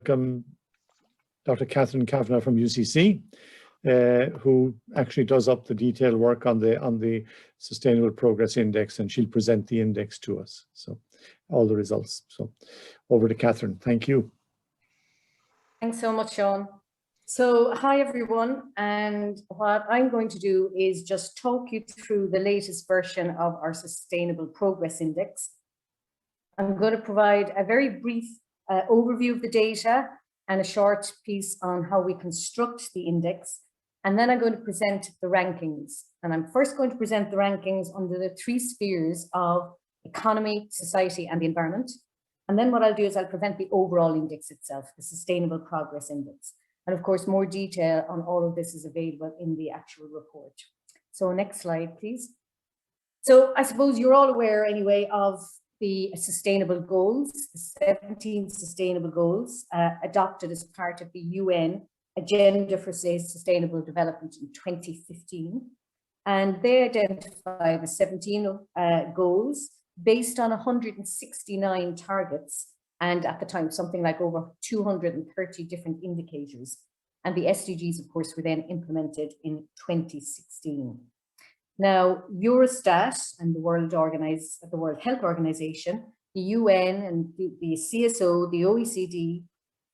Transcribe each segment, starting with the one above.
welcome Dr. Catherine Kavanagh from UCC, who actually does up the detailed work on the Sustainable Progress Index, and she'll present the index to us. So all the results. So over to Catherine. Thank you. Thanks so much, Sean. So hi everyone, and what I'm going to do is just talk you through the latest version of our Sustainable Progress Index. I'm going to provide a very brief overview of the data and a short piece on how we construct the index. And then I'm going to present the rankings. And I'm first going to present the rankings under the 3 spheres of economy, society, and the environment. And then what I'll do is I'll present the overall index itself, the Sustainable Progress Index. And of course, more detail on all of this is available in the actual report. So next slide, please. So I suppose you're all aware anyway of the sustainable goals, the 17 sustainable goals adopted as part of the UN Agenda for Sustainable Development in 2015. And they identify the 17 goals based on 169 targets, and at the time, something like over 230 different indicators. And the SDGs, of course, were then implemented in 2016. Now, Eurostat and the World Health Organization, the UN and the CSO, the OECD,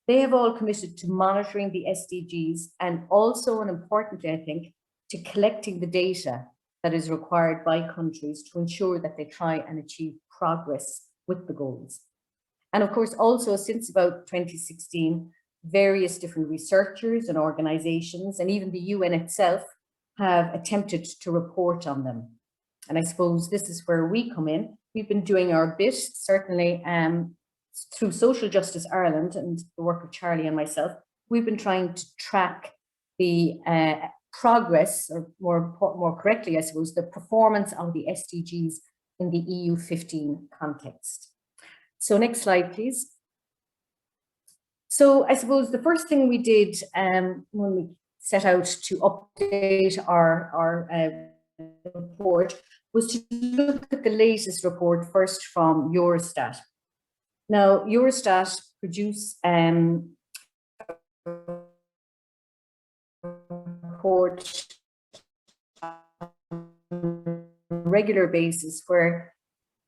they have all committed to monitoring the SDGs, and also, and importantly, I think, to collecting the data that is required by countries to ensure that they try and achieve progress with the goals. And of course, also since about 2016, various different researchers and organizations, and even the UN itself, have attempted to report on them. And I suppose this is where we come in. We've been doing our bit, certainly through Social Justice Ireland and the work of Charlie and myself. We've been trying to track the progress, or more correctly, I suppose, the performance of the SDGs in the EU 15 context. So next slide, please. So I suppose the first thing we did when we set out to update our report was to look at the report first from Eurostat. Now, Eurostat produce report on a regular basis where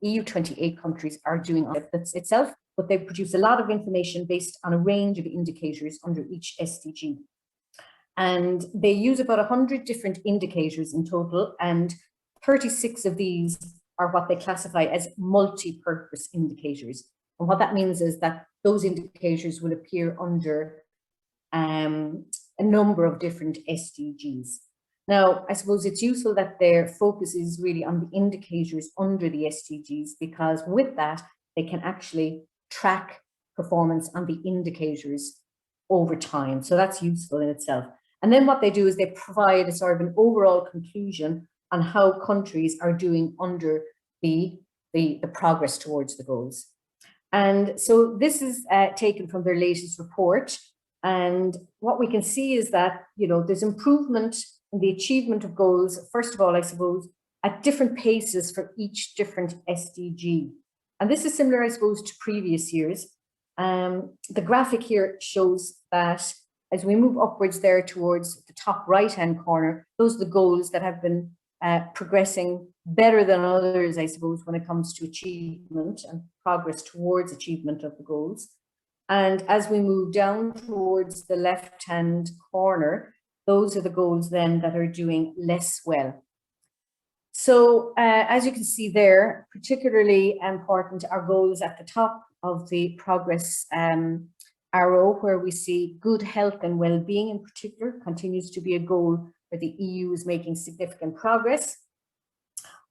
EU 28 countries are doing this itself, but they produce a lot of information based on a range of indicators under each SDG. And they use about 100 different indicators in total, and 36 of these are what they classify as multi-purpose indicators. And what that means is that those indicators will appear under a number of different SDGs. Now, I suppose it's useful that their focus is really on the indicators under the SDGs, because with that, they can actually track performance on the indicators over time. So that's useful in itself. And then what they do is they provide a sort of an overall conclusion on how countries are doing under the progress towards the goals. And so this is taken from their latest report. And what we can see is that, you know, there's improvement in the achievement of goals, first of all, I suppose, at different paces for each different SDG. And this is similar, I suppose, to previous years. The graphic here shows that as we move upwards there towards the top right-hand corner, those are the goals that have been progressing better than others, I suppose, when it comes to achievement and progress towards achievement of the goals. And as we move down towards the left-hand corner, those are the goals then that are doing less well. So as you can see there, particularly important are goals at the top of the progress arrow, where we see good health and well-being in particular continues to be a goal where the EU is making significant progress.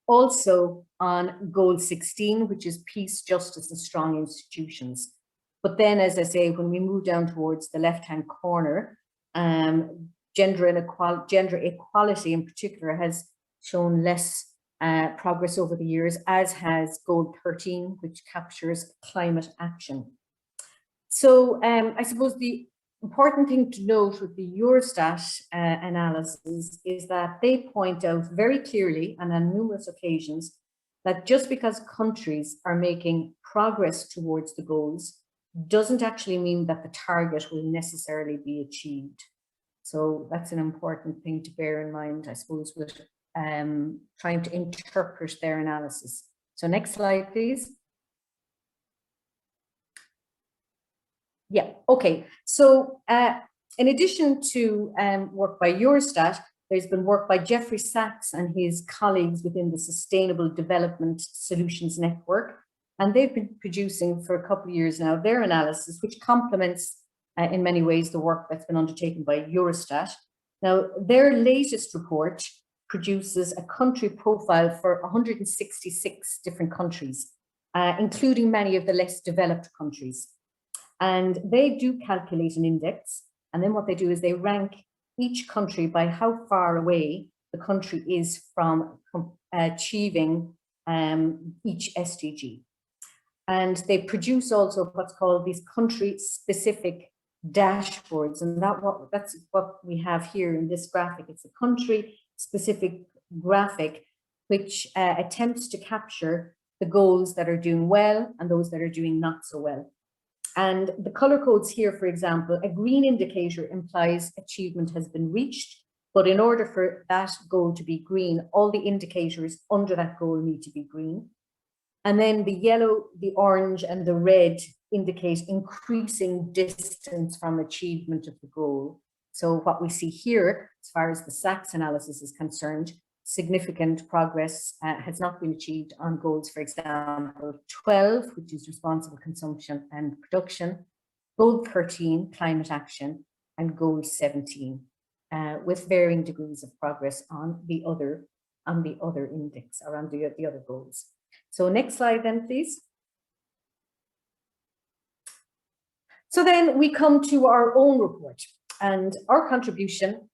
Also on goal 16, which is peace, justice, and strong institutions. But then, as I say, when we move down towards the left-hand corner, gender equality in particular has shown less progress over the years, as has goal 13, which captures climate action. So I suppose the important thing to note with the Eurostat analysis is that they point out very clearly and on numerous occasions that just because countries are making progress towards the goals doesn't actually mean that the target will necessarily be achieved. So that's an important thing to bear in mind, I suppose, with trying to interpret their analysis. So next slide, please. Yeah, okay. So in addition to work by Eurostat, there's been work by Jeffrey Sachs and his colleagues within the Sustainable Development Solutions Network. And they've been producing for a couple of years now their analysis, which complements in many ways the work that's been undertaken by Eurostat. Now, their latest report produces a country profile for 166 different countries, including many of the less developed countries. And they do calculate an index. And then what they do is they rank each country by how far away the country is from achieving each SDG. And they produce also what's called these country-specific dashboards. And that's what we have here in this graphic. It's a country-specific graphic which attempts to capture the goals that are doing well and those that are doing not so well. And the color codes here, for example, a green indicator implies achievement has been reached, but in order for that goal to be green, all the indicators under that goal need to be green. And then the yellow, the orange, and the red indicate increasing distance from achievement of the goal. So what we see here, as far as the Sachs analysis is concerned, significant progress has not been achieved on goals, for example, 12, which is responsible consumption and production, goal 13, climate action, and goal 17, with varying degrees of progress on the other index, or on the other goals. So next slide then, please. So then we come to our own report, and our contribution,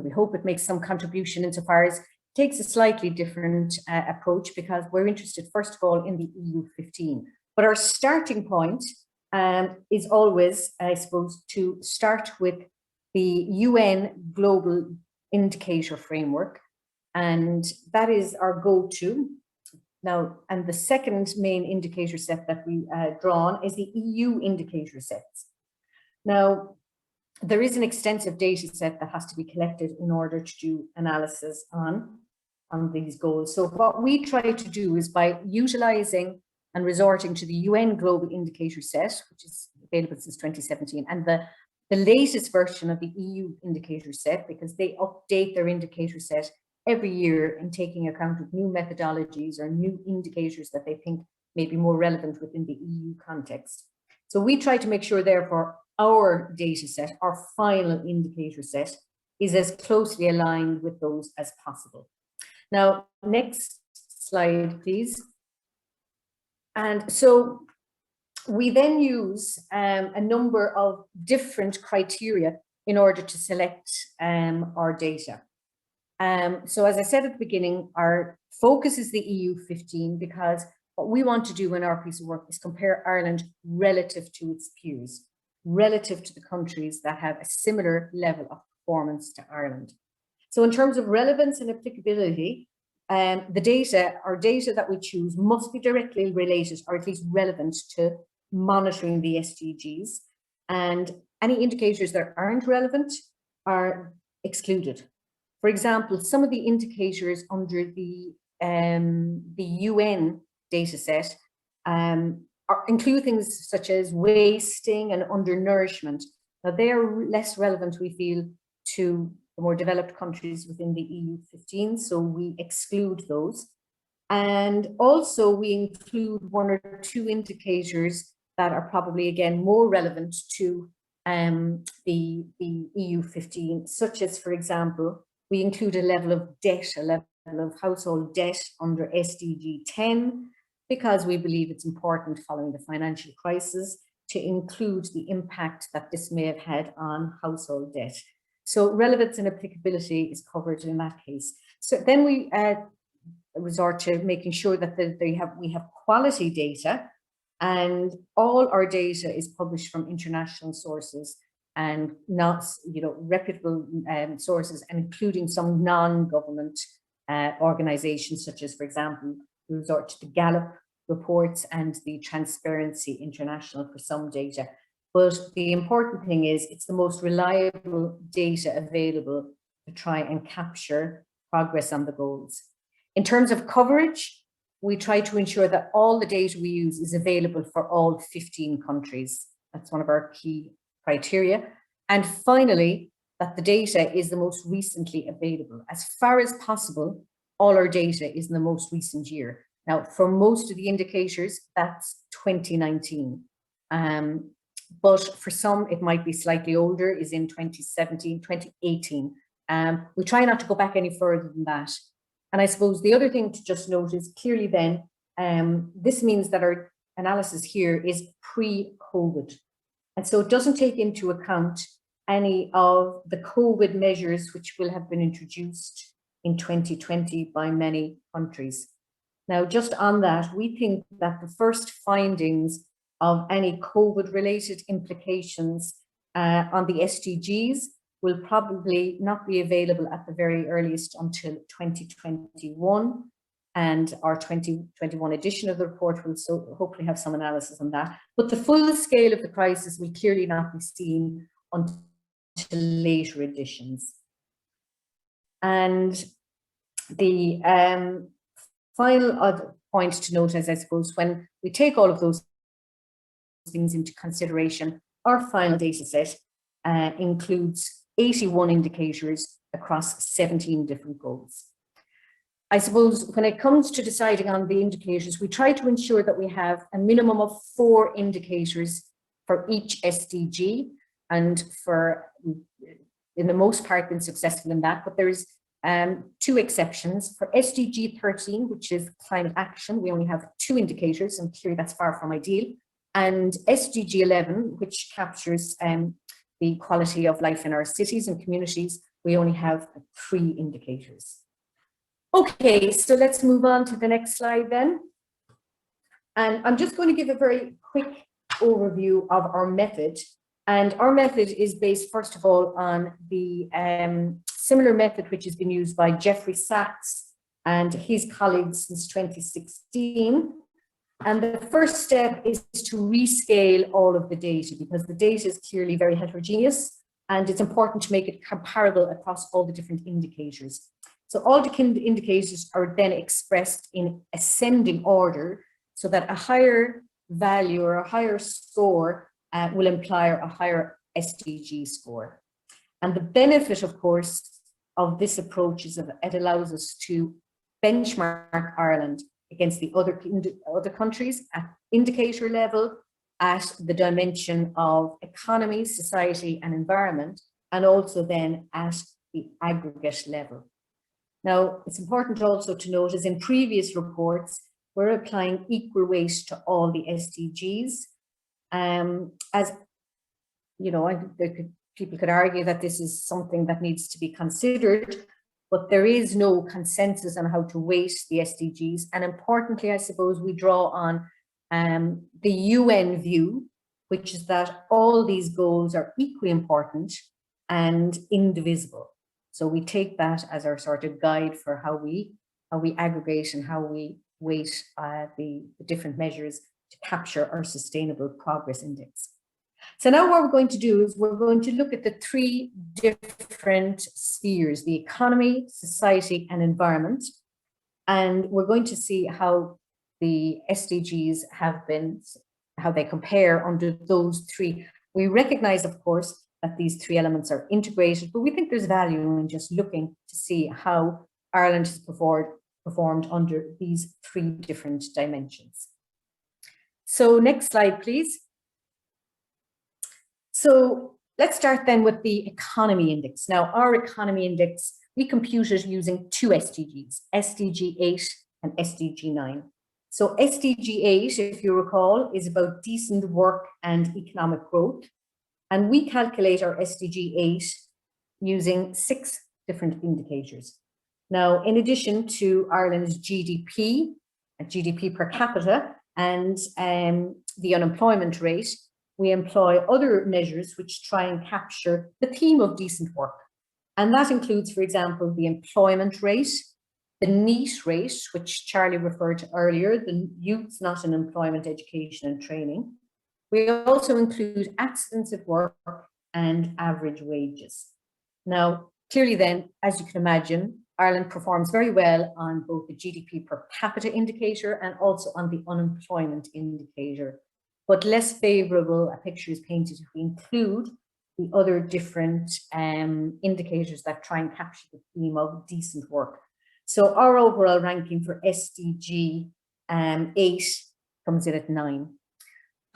we hope it makes some contribution insofar as it takes a slightly different approach, because we're interested, first of all, in the EU 15. But our starting point is always, I suppose, to start with the UN Global Indicator Framework. And that is our go-to. Now, and the second main indicator set that we draw on is the EU indicator sets. Now, there is an extensive data set that has to be collected in order to do analysis on these goals. So what we try to do is, by utilizing and resorting to the UN Global Indicator Set, which is available since 2017, and the latest version of the EU indicator set, because they update their indicator set every year in taking account of new methodologies or new indicators that they think may be more relevant within the EU context. So we try to make sure, therefore, our data set, our final indicator set, is as closely aligned with those as possible. Now, next slide, please. And so we then use a number of different criteria in order to select our data. So as I said at the beginning, our focus is the EU 15, because what we want to do in our piece of work is compare Ireland relative to its peers, relative to the countries that have a similar level of performance to Ireland. So in terms of relevance and applicability, our data that we choose must be directly related, or at least relevant, to monitoring the SDGs, and any indicators that aren't relevant are excluded. For example, some of the indicators under the UN data set include things such as wasting and undernourishment. Now, they are less relevant, we feel, to the more developed countries within the EU 15, so we exclude those. And also we include one or two indicators that are probably, again, more relevant to the EU 15, such as, for example, we include a level of debt, a level of household debt under SDG 10, because we believe it's important, following the financial crisis, to include the impact that this may have had on household debt. So relevance and applicability is covered in that case. So then we resort to making sure that we have quality data, and all our data is published from international sources and not, reputable sources, and including some non-government organizations, such as, for example, we resort to the Gallup reports and the Transparency International for some data. But the important thing is it's the most reliable data available to try and capture progress on the goals. In terms of coverage, we try to ensure that all the data we use is available for all 15 countries. That's one of our key criteria. And finally, that the data is the most recently available. As far as possible, all our data is in the most recent year. Now, for most of the indicators, that's 2019. But for some, it might be slightly older, is in 2017, 2018. We try not to go back any further than that. And I suppose the other thing to just note is clearly then, this means that our analysis here is pre-COVID. And so it doesn't take into account any of the COVID measures which will have been introduced in 2020 by many countries. Now, just on that, we think that the first findings of any COVID-related implications on the SDGs will probably not be available at the very earliest until 2021, and our 2021 edition of the report will hopefully have some analysis on that. But the full scale of the crisis will clearly not be seen until later editions. And the final other point to note is, I suppose, when we take all of those things into consideration, our final data set includes 81 indicators across 17 different goals. I suppose when it comes to deciding on the indicators, we try to ensure that we have a minimum of 4 indicators for each SDG, and for, in the most part, been successful in that. But there's 2 exceptions. For SDG 13, which is climate action, we only have 2 indicators, and clearly that's far from ideal. And SDG 11, which captures the quality of life in our cities and communities, we only have 3 indicators. Okay, so let's move on to the next slide then. And I'm just going to give a very quick overview of our method. And our method is based, first of all, on the similar method which has been used by Jeffrey Sachs and his colleagues since 2016. And the first step is to rescale all of the data, because the data is clearly very heterogeneous, and it's important to make it comparable across all the different indicators. So all the indicators are then expressed in ascending order, so that a higher value or a higher score will imply a higher SDG score. And the benefit, of course, of this approach is that it allows us to benchmark Ireland against the other countries at indicator level, at the dimension of economy, society, and environment, and also then at the aggregate level. Now, it's important also to note, as in previous reports, we're applying equal weight to all the SDGs. As you know, people could argue that this is something that needs to be considered, but there is no consensus on how to weight the SDGs. And importantly, I suppose we draw on the UN view, which is that all these goals are equally important and indivisible. So we take that as our sort of guide for how we aggregate and how we weight the different measures to capture our Sustainable Progress Index. So now what we're going to do is we're going to look at the 3 different spheres: the economy, society, and environment. And we're going to see how the SDGs have been, how they compare under those 3. We recognize, of course, that these 3 elements are integrated, but we think there's value in just looking to see how Ireland has performed under these 3 different dimensions. So next slide, please. So let's start then with the economy index. Now, our economy index, we computed using 2 SDGs, SDG 8 and SDG 9. So SDG 8, if you recall, is about decent work and economic growth. And we calculate our SDG 8 using 6 different indicators. Now, in addition to Ireland's GDP, GDP per capita, and the unemployment rate, we employ other measures which try and capture the theme of decent work. And that includes, for example, the employment rate, the NEET rate, which Charlie referred to earlier, the youths not in employment, education and training. We also include accidents at work and average wages. Now, clearly then, as you can imagine, Ireland performs very well on both the GDP per capita indicator and also on the unemployment indicator. But less favourable a picture is painted if we include the other different indicators that try and capture the theme of decent work. So our overall ranking for SDG 8 comes in at 9.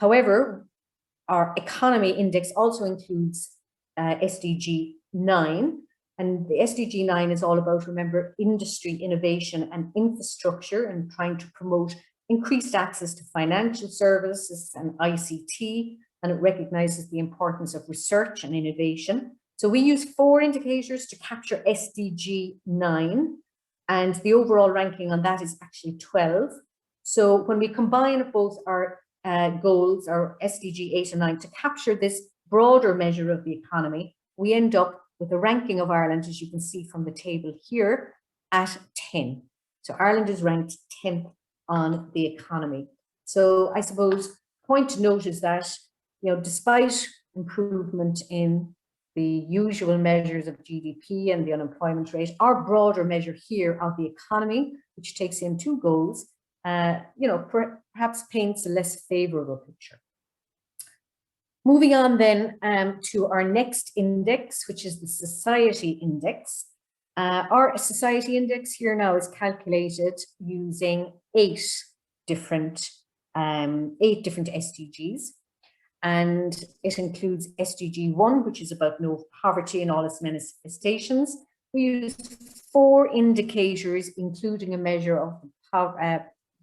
However, our economy index also includes SDG 9, and the SDG 9 is all about, remember, industry, innovation and infrastructure, and trying to promote increased access to financial services and ICT, and it recognizes the importance of research and innovation. So we use 4 indicators to capture SDG 9, and the overall ranking on that is actually 12. So when we combine both our goals, our SDG 8 and 9, to capture this broader measure of the economy, we end up with a ranking of Ireland, as you can see from the table here, at 10. So Ireland is ranked 10th on the economy. So I suppose point to note is that, you know, despite improvement in the usual measures of GDP and the unemployment rate, our broader measure here of the economy, which takes in 2 goals, you know, perhaps paints a less favorable picture. Moving on then to our next index, which is the Society Index. Our Society Index here now is calculated using 8 different SDGs. And it includes SDG 1, which is about no poverty in all its manifestations. We use 4 indicators, including a measure of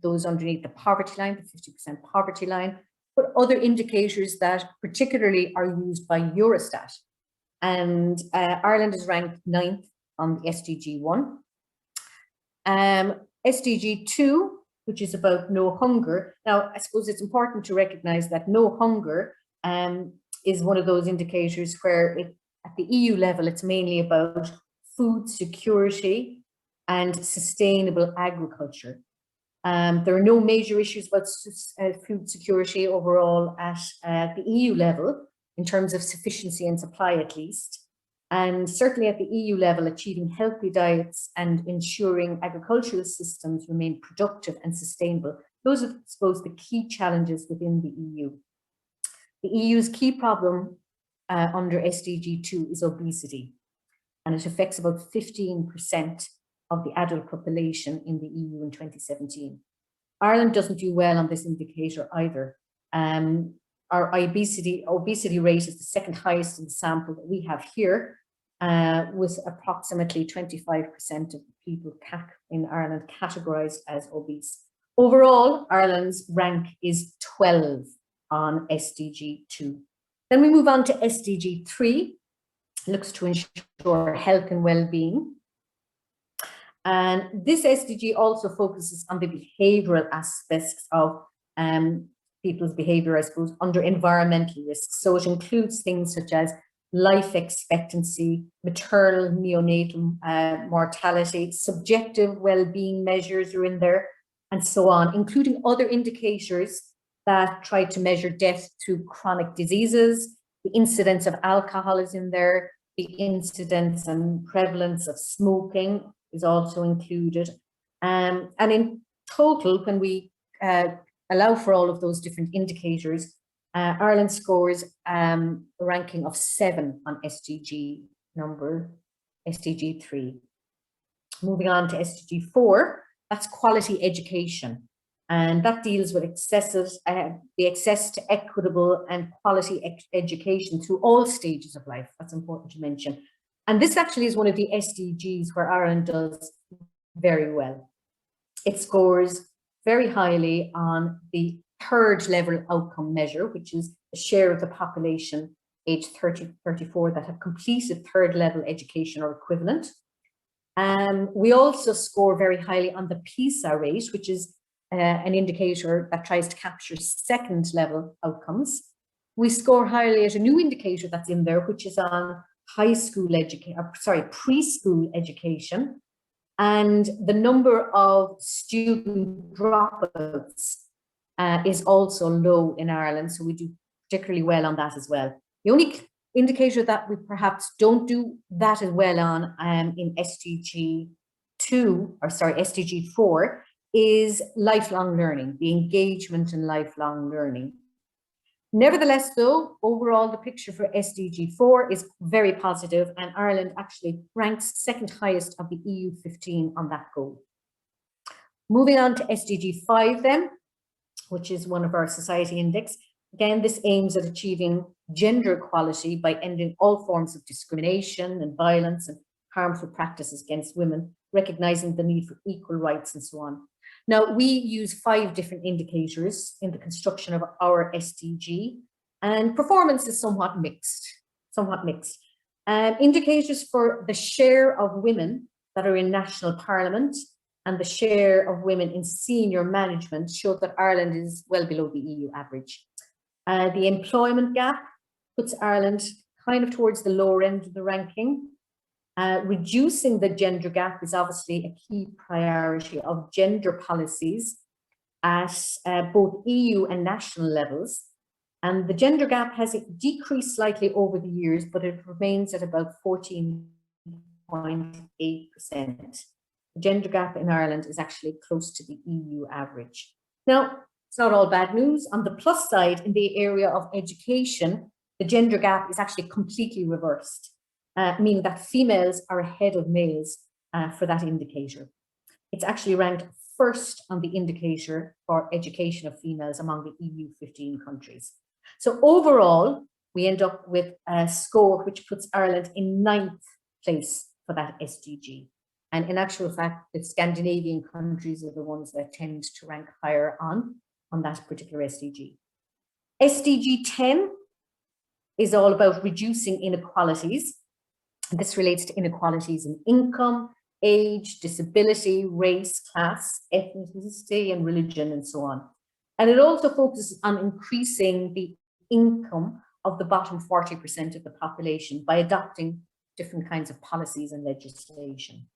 those underneath the poverty line, the 50% poverty line, but other indicators that particularly are used by Eurostat. And Ireland is ranked 9th on the SDG 1. SDG 2, which is about no hunger. Now, I suppose it's important to recognize that no hunger is one of those indicators where at the EU level, it's mainly about food security and sustainable agriculture. There are no major issues about food security overall at the EU level in terms of sufficiency and supply, at least. And certainly at the EU level, achieving healthy diets and ensuring agricultural systems remain productive and sustainable. Those are, I suppose, the key challenges within the EU. The EU's key problem under SDG 2 is obesity, and it affects about 15% of the adult population in the EU in 2017. Ireland doesn't do well on this indicator either. Our obesity rate is the second highest in the sample that we have here, with approximately 25% of the people in Ireland categorised as obese. Overall, Ireland's rank is 12 on SDG 2. Then we move on to SDG 3, looks to ensure health and well-being. And this SDG also focuses on the behavioural aspects of people's behaviour, I suppose, under environmental risks. So it includes things such as life expectancy, maternal neonatal mortality, subjective well-being measures are in there, and so on, including other indicators that try to measure death through chronic diseases. The incidence of alcohol is in there, the incidence and prevalence of smoking is also included. And in total, when we allow for all of those different indicators, Ireland scores a ranking of 7 on SDG 3. Moving on to SDG 4, that's quality education. And that deals with the access to equitable and quality education through all stages of life. That's important to mention. And this actually is one of the SDGs where Ireland does very well. It scores very highly on the 3rd level outcome measure, which is the share of the population aged 30-34 that have completed 3rd level education or equivalent. We also score very highly on the PISA rate, which is an indicator that tries to capture 2nd level outcomes. We score highly at a new indicator that's in there, which is on preschool education, And the number of student dropouts is also low in Ireland, so we do particularly well on that as well. The only indicator that we perhaps don't do that as well on in SDG 4 is lifelong learning, the engagement in lifelong learning. Nevertheless, though, overall the picture for SDG 4 is very positive, and Ireland actually ranks second highest of the EU 15 on that goal. Moving on to SDG 5 then, which is one of our society index. Again, this aims at achieving gender equality by ending all forms of discrimination and violence and harmful practices against women, recognizing the need for equal rights and so on. Now, we use 5 different indicators in the construction of our SDG, and performance is somewhat mixed. Indicators for the share of women that are in national parliament and the share of women in senior management show that Ireland is well below the EU average. The employment gap puts Ireland kind of towards the lower end of the ranking. Reducing the gender gap is obviously a key priority of gender policies at both EU and national levels. And the gender gap has decreased slightly over the years, but it remains at about 14.8%. The gender gap in Ireland is actually close to the EU average. Now, it's not all bad news. On the plus side, in the area of education, the gender gap is actually completely reversed, meaning that females are ahead of males for that indicator. It's actually ranked first on the indicator for education of females among the EU 15 countries. So overall, we end up with a score which puts Ireland in 9th place for that SDG. And in actual fact, the Scandinavian countries are the ones that tend to rank higher on that particular SDG. SDG 10 is all about reducing inequalities. This relates to inequalities in income, age, disability, race, class, ethnicity, and religion, and so on. And it also focuses on increasing the income of the bottom 40% of the population by adopting different kinds of policies and legislation.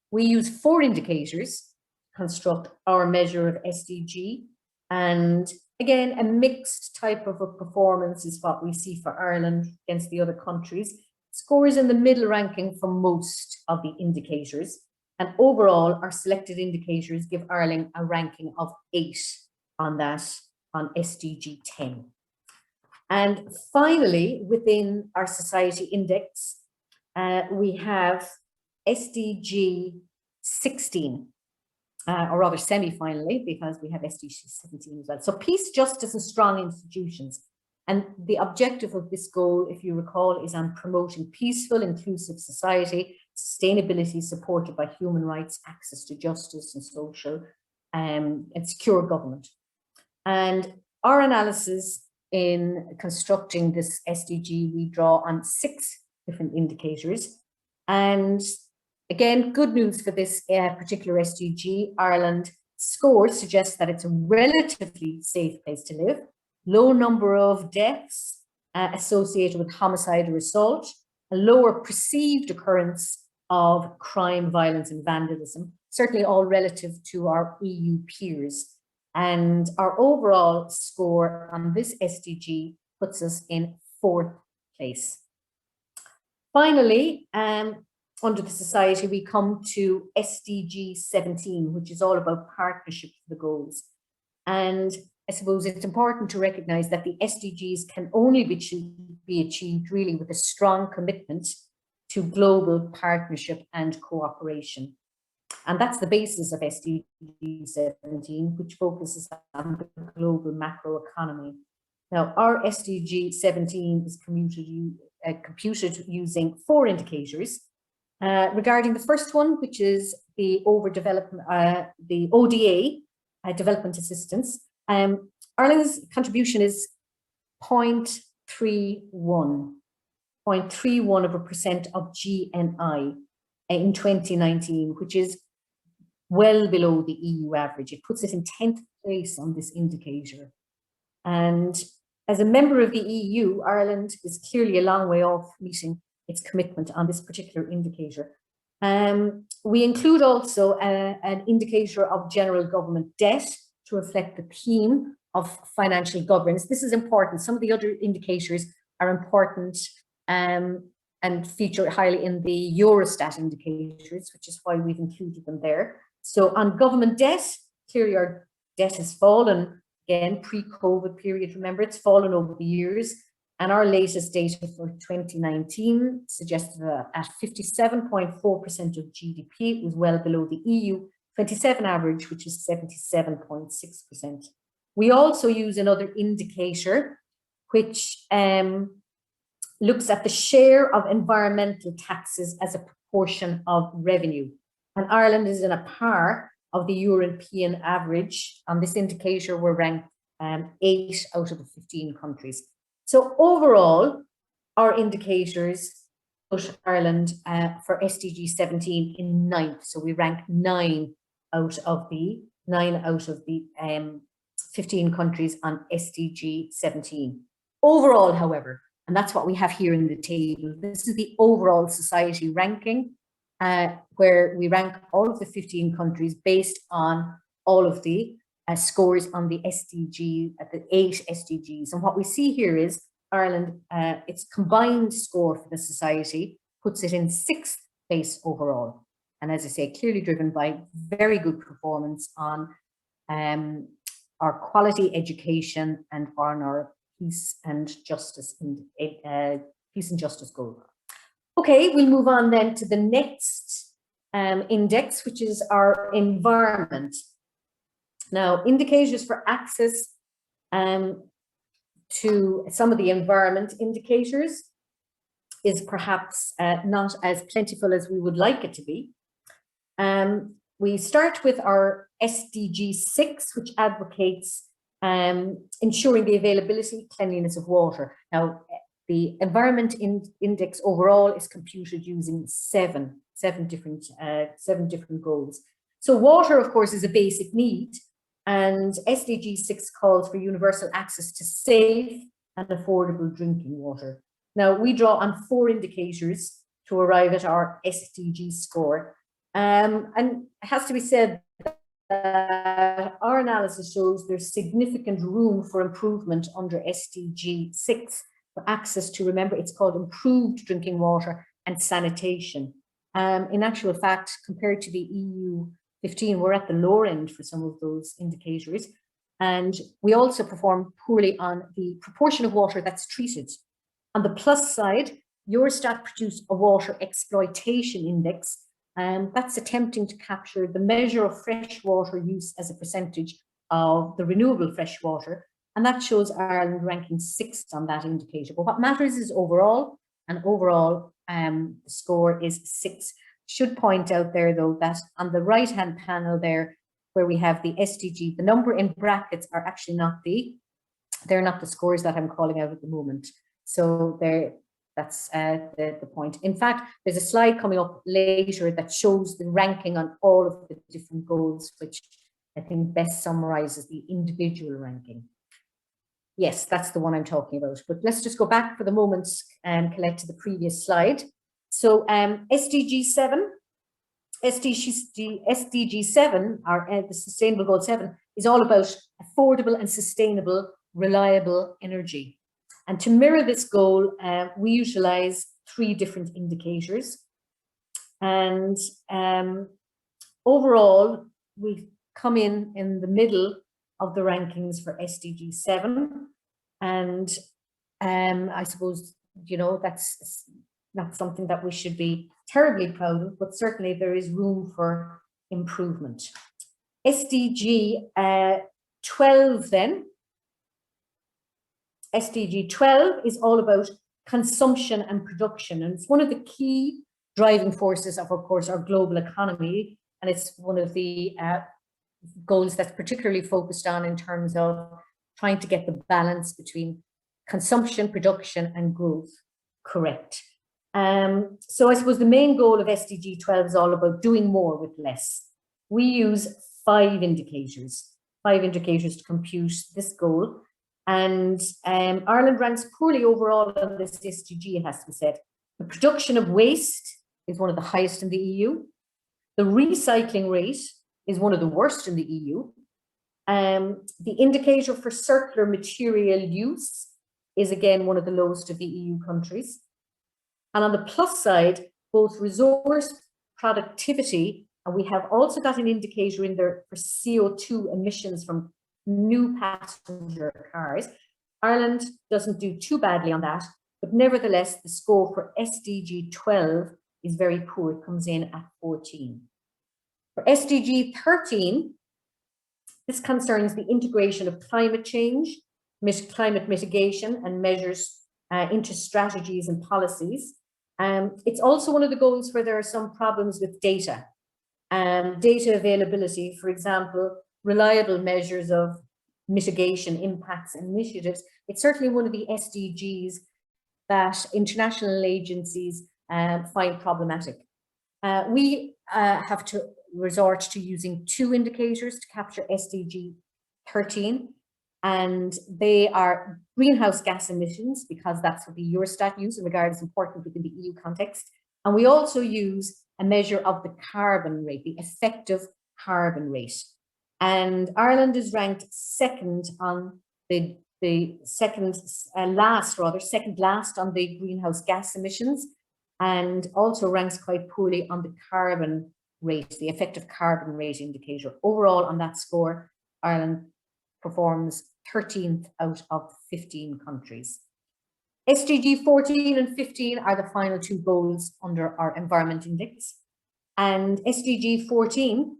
We use 4 indicators to construct our measure of SDG. And again, a mixed type of a performance is what we see for Ireland against the other countries. Scores in the middle ranking for most of the indicators. And overall, our selected indicators give Ireland a ranking of 8 on SDG 10. And finally, within our society index, we have SDG 16. Or rather semi-finally, because we have SDG 17 as well. So peace, justice, and strong institutions. And the objective of this goal, if you recall, is on promoting peaceful, inclusive society, sustainability supported by human rights, access to justice and social, and secure government. And our analysis in constructing this SDG, we draw on 6 different indicators. And again, good news for this particular SDG. Ireland score suggests that it's a relatively safe place to live, low number of deaths associated with homicide or assault, a lower perceived occurrence of crime, violence, and vandalism, certainly all relative to our EU peers. And our overall score on this SDG puts us in 4th place. Finally, under the society, we come to SDG 17, which is all about partnership for the goals. And I suppose it's important to recognize that the SDGs can only be achieved really with a strong commitment to global partnership and cooperation. And that's the basis of SDG 17, which focuses on the global macroeconomy. Now, our SDG 17 is computed using 4 indicators. Regarding the first one, which is the overdevelopment, the ODA, development assistance, Ireland's contribution is 0.31% of GNI in 2019, which is well below the EU average. It puts it in 10th place on this indicator. And as a member of the EU, Ireland is clearly a long way off meeting its commitment on this particular indicator. We include also an indicator of general government debt to reflect the theme of financial governance. This is important. Some of the other indicators are important and feature highly in the Eurostat indicators, which is why we've included them there. So on government debt, clearly our debt has fallen, again, pre-COVID period, remember, it's fallen over the years. And our latest data for 2019 suggested that at 57.4% of GDP, it was well below the EU 27 average, which is 77.6%. We also use another indicator, which looks at the share of environmental taxes as a proportion of revenue. And Ireland is in a par of the European average. On this indicator, we're ranked 8 out of the 15 countries. So overall, our indicators put Ireland for SDG 17 in 9th. So we rank 9 out of the 15 countries on SDG 17. Overall, however, and that's what we have here in the table, this is the overall society ranking, where we rank all of the 15 countries based on all of the scores on the SDG, the 8 SDGs. And what we see here is Ireland, its combined score for the society puts it in 6th place overall. And as I say, clearly driven by very good performance on our quality education and on our peace and justice goal. Okay, we'll move on then to the next index, which is our environment. Now, indicators for access to some of the environment indicators is perhaps not as plentiful as we would like it to be. We start with our SDG 6, which advocates ensuring the availability, cleanliness of water. Now, the environment index overall is computed using seven different goals. So water, of course, is a basic need, and SDG 6 calls for universal access to safe and affordable drinking water. Now, we draw on 4 indicators to arrive at our SDG score. And it has to be said that our analysis shows there's significant room for improvement under SDG 6 for access to, remember, it's called improved drinking water and sanitation. In actual fact, compared to the EU 15, we're at the lower end for some of those indicators. And we also perform poorly on the proportion of water that's treated. On the plus side, Eurostat produced a water exploitation index, and that's attempting to capture the measure of fresh water use as a percentage of the renewable fresh water. And that shows Ireland ranking 6th on that indicator. But what matters is overall, and overall the score is 6. Should point out there, though, that on the right-hand panel there, where we have the SDG, the number in brackets are actually they're not the scores that I'm calling out at the moment. So that's the point. In fact, there's a slide coming up later that shows the ranking on all of the different goals, which I think best summarizes the individual ranking. Yes, that's the one I'm talking about. But let's just go back for the moment and collect to the previous slide. So SDG 7, SDG 7, the Sustainable Goal 7, is all about affordable and sustainable, reliable energy. And to mirror this goal, we utilize 3 different indicators. And overall, we come in the middle of the rankings for SDG 7. And I suppose, you know, that's not something that we should be terribly proud of, but certainly there is room for improvement. SDG 12 then. SDG 12 is all about consumption and production, and it's one of the key driving forces of course, our global economy, and it's one of the goals that's particularly focused on in terms of trying to get the balance between consumption, production, and growth correct. So I suppose the main goal of SDG 12 is all about doing more with less. We use 5 indicators to compute this goal. And Ireland ranks poorly overall on this SDG, it has to be said. The production of waste is one of the highest in the EU. The recycling rate is one of the worst in the EU. The indicator for circular material use is again one of the lowest of the EU countries. And on the plus side, both resource productivity, and we have also got an indicator in there for CO2 emissions from new passenger cars. Ireland doesn't do too badly on that, but nevertheless, the score for SDG 12 is very poor. It comes in at 14. For SDG 13, this concerns the integration of climate change, climate mitigation and measures into strategies and policies. It's also one of the goals where there are some problems with data. Data availability, for example, reliable measures of mitigation impacts and initiatives. It's certainly one of the SDGs that international agencies find problematic. We have to resort to using two indicators to capture SDG 13, and they are greenhouse gas emissions, because that's what the Eurostat use and regard as important within the EU context. And we also use a measure of the carbon rate, the effective carbon rate. And Ireland is ranked second on second last on the greenhouse gas emissions, and also ranks quite poorly on the carbon rate, the effective carbon rate indicator. Overall on that score, Ireland performs 13th out of 15 countries. SDG 14 and 15 are the final two goals under our Environment Index. And SDG 14,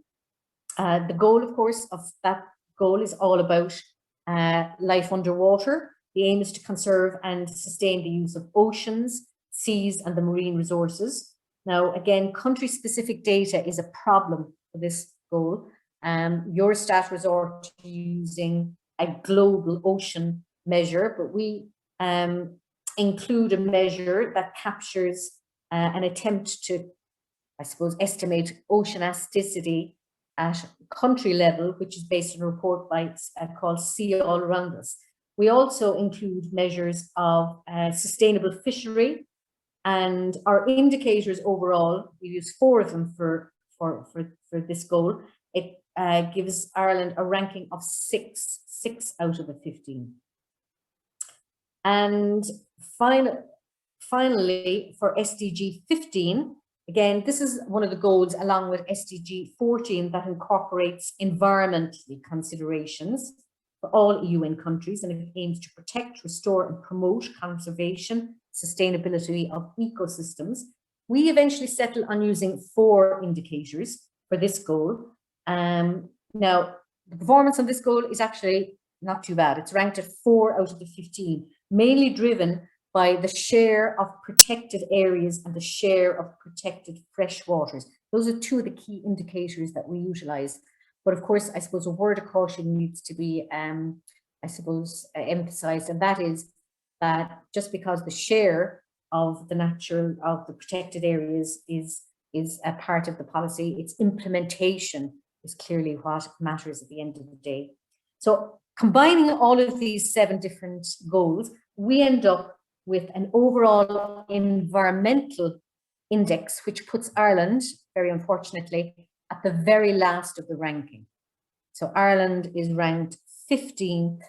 the goal, of course, of that goal is all about life underwater. The aim is to conserve and sustain the use of oceans, seas, and the marine resources. Now, again, country-specific data is a problem for this goal. Eurostat resort to using a global ocean measure, but we include a measure that captures an attempt to, I suppose, estimate oceanisticity at country level, which is based on a report by called Sea All Around Us. We also include measures of sustainable fishery, and our indicators overall, we use 4 of them for this goal. It gives Ireland a ranking of 6 out of the 15. And finally, for SDG 15, again, this is one of the goals along with SDG 14 that incorporates environmental considerations for all EU countries, and it aims to protect, restore, and promote conservation, sustainability of ecosystems. We eventually settle on using 4 indicators for this goal. Now, the performance on this goal is actually not too bad. It's ranked at 4 out of the 15, mainly driven by the share of protected areas and the share of protected fresh waters. Those are 2 of the key indicators that we utilize. But of course, I suppose a word of caution needs to be, emphasized, and that is that just because the share of the protected areas is a part of the policy, its implementation is clearly what matters at the end of the day. So combining all of these 7 different goals, we end up with an overall environmental index, which puts Ireland, very unfortunately, at the very last of the ranking. So Ireland is ranked 15th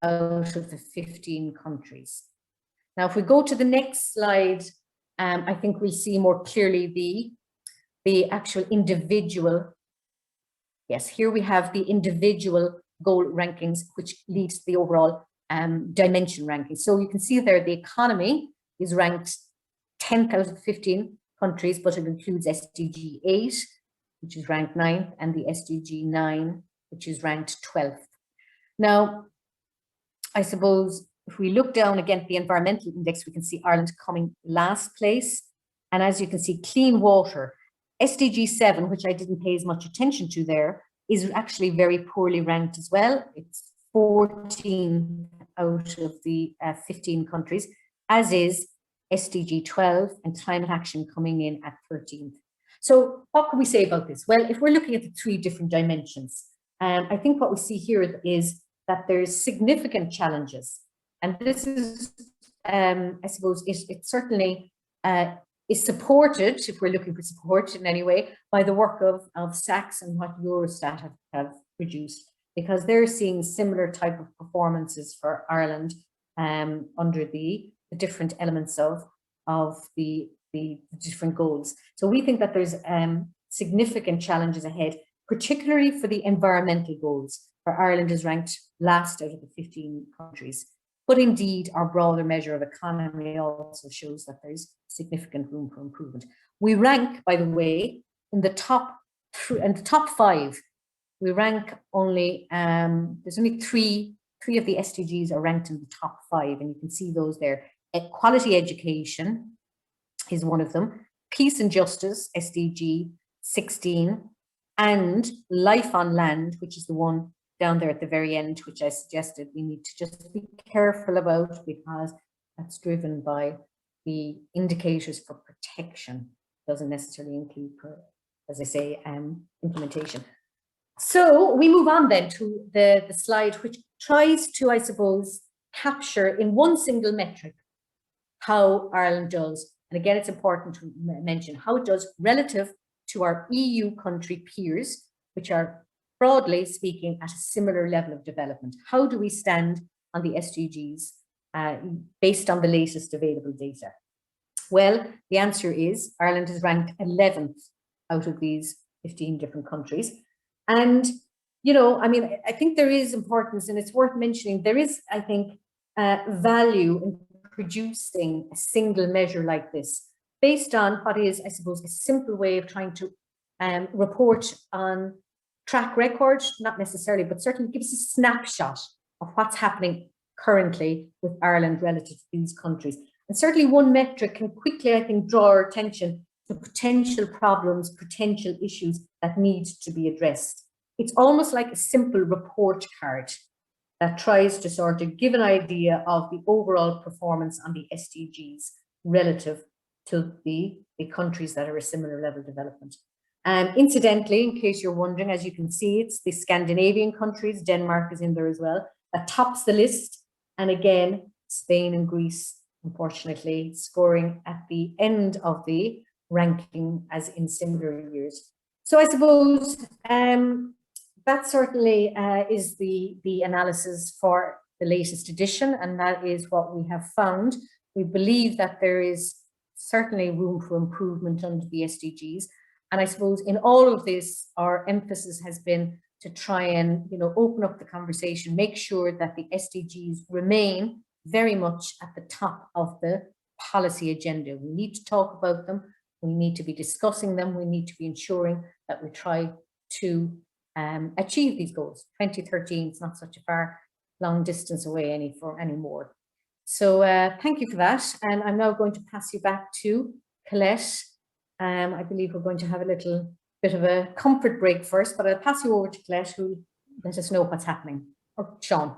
out of the 15 countries. Now, if we go to the next slide, I think we see more clearly the actual individual. Yes, here we have the individual goal rankings, which leads to the overall dimension ranking. So you can see there the economy is ranked 10th out of 15 countries, but it includes SDG 8, which is ranked 9th, and the SDG 9, which is ranked 12th. Now, I suppose if we look down again at the environmental index, we can see Ireland coming last place. And as you can see, clean water, SDG 7, which I didn't pay as much attention to there, is actually very poorly ranked as well. It's 14 out of the 15 countries, as is SDG 12 and climate action coming in at 13th. So what can we say about this? Well, if we're looking at the 3 different dimensions, I think what we see here is that there's significant challenges. And this is, I suppose, it certainly is supported, if we're looking for support in any way, by the work of SACS and what Eurostat have produced, because they're seeing similar type of performances for Ireland under the different elements of the different goals. So we think that there's significant challenges ahead, particularly for the environmental goals, where Ireland is ranked last out of the 15 countries. But indeed, our broader measure of economy also shows that there's significant room for improvement. We rank, by the way, in the top 5. We rank only, there's only three of the SDGs are ranked in the top 5, and you can see those there. Quality education is one of them. Peace and justice, SDG 16, and life on land, which is the one down there at the very end, which I suggested we need to just be careful about, because that's driven by the indicators for protection. Doesn't necessarily include, as I say, implementation. So we move on then to the slide, which tries to, I suppose, capture in one single metric how Ireland does. And again, it's important to mention how it does relative to our EU country peers, which are broadly speaking at a similar level of development. How do we stand on the SDGs based on the latest available data? Well, the answer is Ireland is ranked 11th out of these 15 different countries. And, you know, I mean, I think there is importance, and it's worth mentioning, there is, I think, value in producing a single measure like this, based on what is, I suppose, a simple way of trying to report on track record, not necessarily, but certainly gives a snapshot of what's happening currently with Ireland relative to these countries. And certainly one metric can quickly, I think, draw our attention to potential problems, potential issues that need to be addressed. It's almost like a simple report card that tries to sort of give an idea of the overall performance on the SDGs relative to the countries that are a similar level of development. Incidentally, in case you're wondering, as you can see, it's the Scandinavian countries, Denmark is in there as well, that tops the list. And again, Spain and Greece, unfortunately, scoring at the end of the ranking as in similar years. So I suppose that certainly is the analysis for the latest edition, and that is what we have found. We believe that there is certainly room for improvement under the SDGs. And I suppose in all of this, our emphasis has been to try and, you know, open up the conversation, make sure that the SDGs remain very much at the top of the policy agenda. We need to talk about them. We need to be discussing them. We need to be ensuring that we try to achieve these goals. 2013 is not such a far long distance away anymore. So thank you for that. And I'm now going to pass you back to Colette. I believe we're going to have a little bit of a comfort break first, but I'll pass you over to Colette, who will let us know what's happening. Or Sean.